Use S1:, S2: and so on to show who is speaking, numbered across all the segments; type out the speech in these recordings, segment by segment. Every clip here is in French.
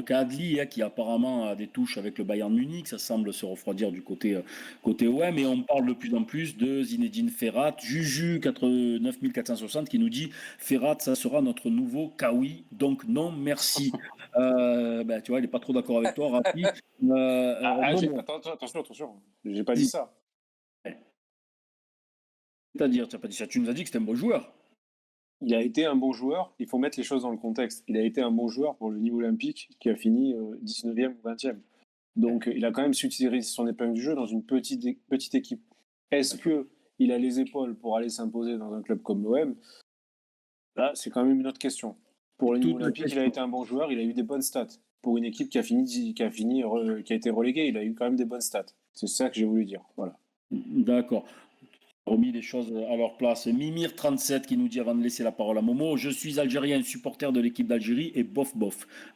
S1: donc Adli, qui apparemment a des touches avec le Bayern Munich, ça semble se refroidir du côté OM, et on parle de plus en plus de Zinedine Ferrat, Juju 9460 qui nous dit Ferrat, ça sera notre nouveau Kawi, donc non merci. Tu vois, il n'est pas trop d'accord avec toi, Rafi.
S2: Attention, j'ai pas dit ça.
S1: C'est-à-dire, tu n'as pas dit ça, tu nous as dit que c'était un bon joueur.
S2: Il a été un bon joueur, il faut mettre les choses dans le contexte. Il a été un bon joueur pour le niveau olympique qui a fini 19e ou 20e. Donc il a quand même su tirer son épingle du jeu dans une petite équipe. Est-ce qu'il a les épaules pour aller s'imposer dans un club comme l'OM? Là, c'est quand même une autre question. Pour le niveau olympique, il a été un bon joueur, il a eu des bonnes stats. Pour une équipe qui a été reléguée, il a eu quand même des bonnes stats. C'est ça que j'ai voulu dire. Voilà.
S1: D'accord. Remis les choses à leur place. Mimir37 qui nous dit avant de laisser la parole à Momo, je suis algérien, supporter de l'équipe d'Algérie et bof.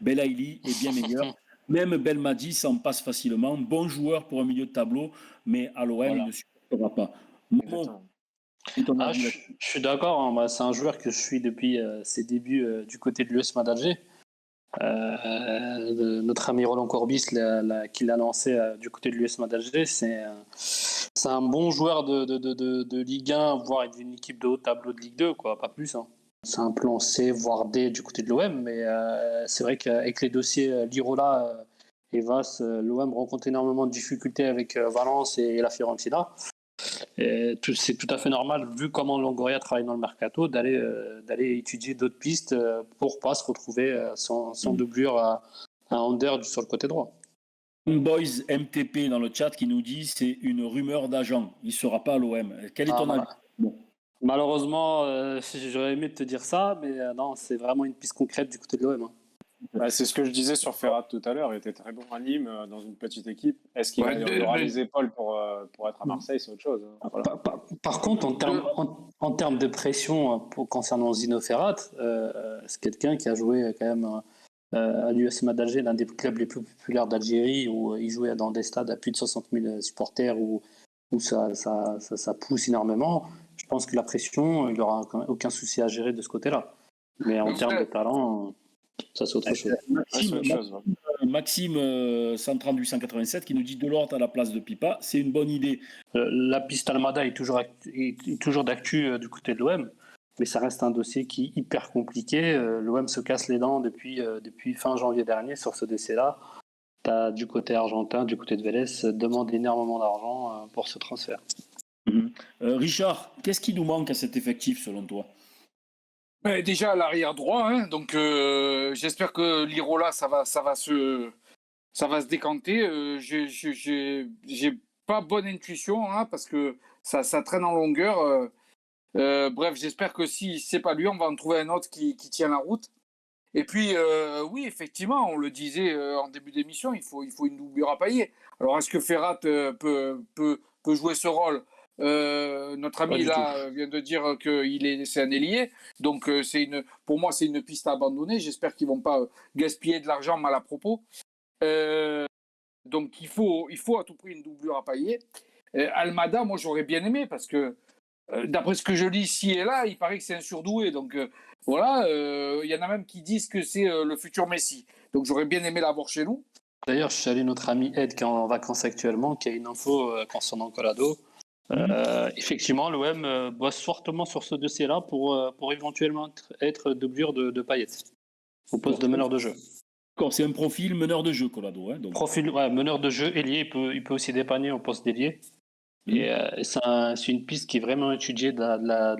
S1: Belaïli est bien meilleur. Même Belmadi s'en passe facilement. Bon joueur pour un milieu de tableau, mais à l'OM, il ne supportera pas. Momo,
S3: je suis d'accord. Hein. C'est un joueur que je suis depuis ses débuts du côté de l'USMA d'Alger. Notre ami Roland Courbis qui l'a lancé du côté de l'USMA d'Alger, c'est un bon joueur de Ligue 1, voire d'une équipe de haut tableau de Ligue 2, quoi, pas plus. Hein. C'est un plan C, voire D du côté de l'OM, mais c'est vrai qu'avec les dossiers Lirola et Vass, l'OM rencontre énormément de difficultés avec Valence et la Fiorentina. C'est tout à fait normal, vu comment Longoria travaille dans le mercato, d'aller étudier d'autres pistes pour pas se retrouver sans doublure à Under sur le côté droit.
S1: Boys MTP dans le chat qui nous dit c'est une rumeur d'agent, il sera pas à l'OM. Quel est ton avis?
S3: Malheureusement, j'aurais aimé te dire ça, mais non, c'est vraiment une piste concrète du côté de l'OM.
S2: C'est ce que je disais sur Ferrat tout à l'heure. Il était très bon à Nîmes dans une petite équipe. Est-ce qu'il aura les épaules pour être à Marseille? C'est autre chose.
S3: Voilà. Par contre, en termes de pression concernant Zino Ferrat, c'est quelqu'un qui a joué quand même à l'USMA d'Alger, l'un des clubs les plus populaires d'Algérie, où il jouait dans des stades à plus de 60 000 supporters, où ça pousse énormément. Je pense que la pression, il n'y aura aucun souci à gérer de ce côté-là. Mais en termes de talent, ça c'est autre chose.
S1: Maxime 138-187 qui nous dit Delort à la place de Pipa, c'est une bonne idée.
S3: La piste Almada est toujours d'actu du côté de l'OM, mais ça reste un dossier qui est hyper compliqué. L'OM se casse les dents depuis fin janvier dernier sur ce dossier-là. T'as du côté argentin, du côté de Vélez, demande énormément d'argent pour ce transfert.
S1: Richard, qu'est-ce qui nous manque à cet effectif selon toi?
S4: Déjà l'arrière droit, hein, donc j'espère que Lirola ça va se décanter. J'ai pas bonne intuition, hein, parce que ça traîne en longueur. Bref, j'espère que si c'est pas lui, on va en trouver un autre qui tient la route. Et puis oui, effectivement, on le disait en début d'émission, il faut une doublure à pailler. Alors est-ce que Ferrat peut jouer ce rôle? Notre ami là vient de dire que c'est un ailier, donc pour moi c'est une piste à abandonner. J'espère qu'ils vont pas gaspiller de l'argent mal à propos. Donc il faut à tout prix une doublure à pailler. Almada, moi j'aurais bien aimé parce que d'après ce que je lis ici et là, il paraît que c'est un surdoué. Donc voilà, il y en a même qui disent que c'est le futur Messi. Donc j'aurais bien aimé l'avoir chez nous.
S3: D'ailleurs, je salue notre ami Ed qui est en vacances actuellement, qui a une info concernant Colado. Effectivement, l'OM bosse fortement sur ce dossier-là pour éventuellement être doublure de Payet au poste de meneur de jeu.
S1: C'est un profil meneur de jeu, Colado. Hein, donc.
S3: Profil meneur de jeu, ailier, il peut aussi dépanner au poste d'ailier. Et c'est une piste qui est vraiment étudiée de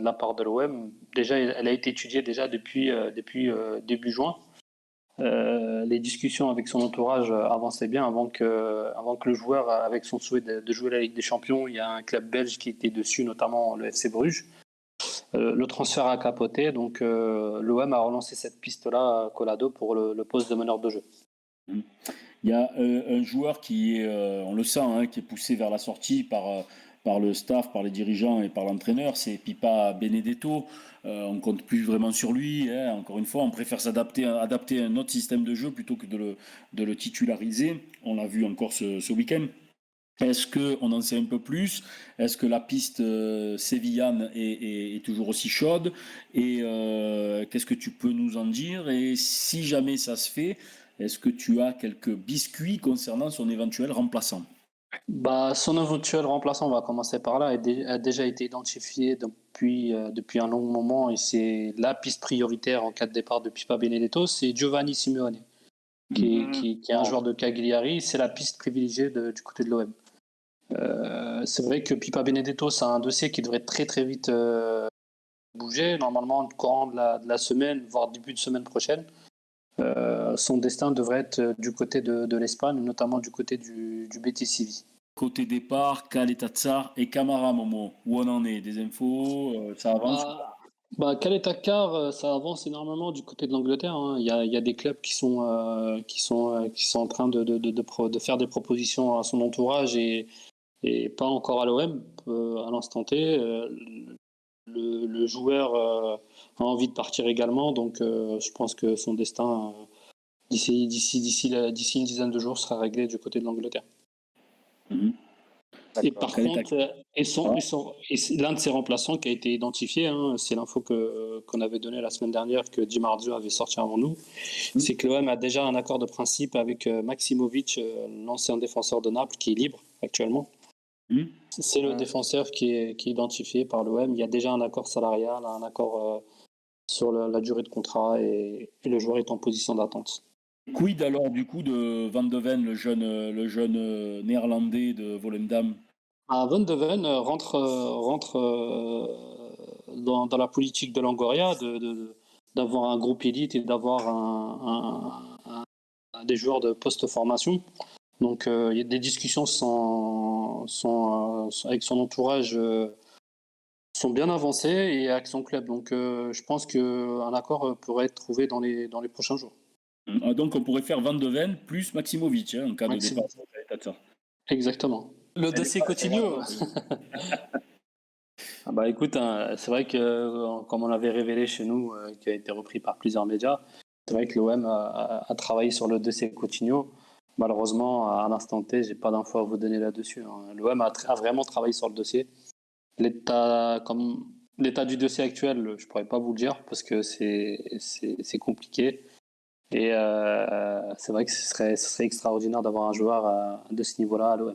S3: la part de l'OM. Déjà, elle a été étudiée déjà depuis début juin. Les discussions avec son entourage avançaient bien avant que le joueur, avec son souhait de jouer la Ligue des Champions, il y a un club belge qui était dessus, notamment le FC Bruges. Le transfert a capoté, donc l'OM a relancé cette piste-là, Colado, pour le poste de meneur de jeu.
S1: Il y a un joueur qui est, on le sent, hein, qui est poussé vers la sortie par le staff, par les dirigeants et par l'entraîneur, c'est Pipa Benedetto. On compte plus vraiment sur lui. Hein. Encore une fois, on préfère adapter à un autre système de jeu plutôt que de le titulariser. On l'a vu encore ce week-end. Est-ce qu'on en sait un peu plus? Est-ce que la piste sévillane est toujours aussi chaude? Et qu'est-ce que tu peux nous en dire? Et si jamais ça se fait, Est-ce que tu as quelques biscuits concernant son éventuel remplaçant?
S3: Son éventuel remplaçant, on va commencer par là, a déjà été identifié depuis un long moment et c'est la piste prioritaire en cas de départ de Pipa Benedetto, c'est Giovanni Simeone, qui est un joueur de Cagliari, c'est la piste privilégiée du côté de l'OM. C'est vrai que Pipa Benedetto, c'est un dossier qui devrait très très vite bouger, normalement courant de la semaine, voire début de semaine prochaine. Son destin devrait être du côté de l'Espagne, notamment du côté du Betis Séville.
S1: Côté départ, Caleta et Camara, Momo. Où on en est? Des infos? Ça avance?
S3: Caleta Car, ça avance énormément du côté de l'Angleterre. Hein. Il y a des clubs qui sont en train de faire des propositions à son entourage et pas encore à l'OM à l'instant T. Le joueur a envie de partir également, donc je pense que son destin d'ici une dizaine de jours sera réglé du côté de l'Angleterre. Et par contre, l'un de ses remplaçants qui a été identifié, hein, c'est l'info qu'on avait donnée la semaine dernière, que Di Marzio avait sorti avant nous, c'est que l'OM a déjà un accord de principe avec Maximovic, l'ancien défenseur de Naples, qui est libre actuellement. C'est le défenseur qui est identifié par l'OM. Il y a déjà un accord salarial, un accord sur la durée de contrat et le joueur est en position d'attente.
S1: Quid alors du coup de Van de Ven, le jeune néerlandais de Volendam?
S3: Van de Ven rentre dans la politique de Longoria d'avoir un groupe élite et d'avoir des joueurs de post-formation. Donc il y a des discussions avec son entourage sont bien avancées et avec son club. Donc je pense qu'un accord pourrait être trouvé dans les prochains jours.
S1: Donc on pourrait faire Van de Ven plus Maximovic en cas de départ.
S3: Exactement. Le dossier Coutinho. Écoute, hein, c'est vrai que comme on l'avait révélé chez nous, qui a été repris par plusieurs médias, c'est vrai que l'OM a travaillé sur le dossier Coutinho. Malheureusement, à l'instant T, j'ai pas d'infos à vous donner là-dessus. Hein. L'OM a vraiment travaillé sur le dossier. L'état du dossier actuel, je pourrais pas vous le dire parce que c'est compliqué. Et c'est vrai que ce serait extraordinaire d'avoir un joueur de ce niveau-là à l'OM.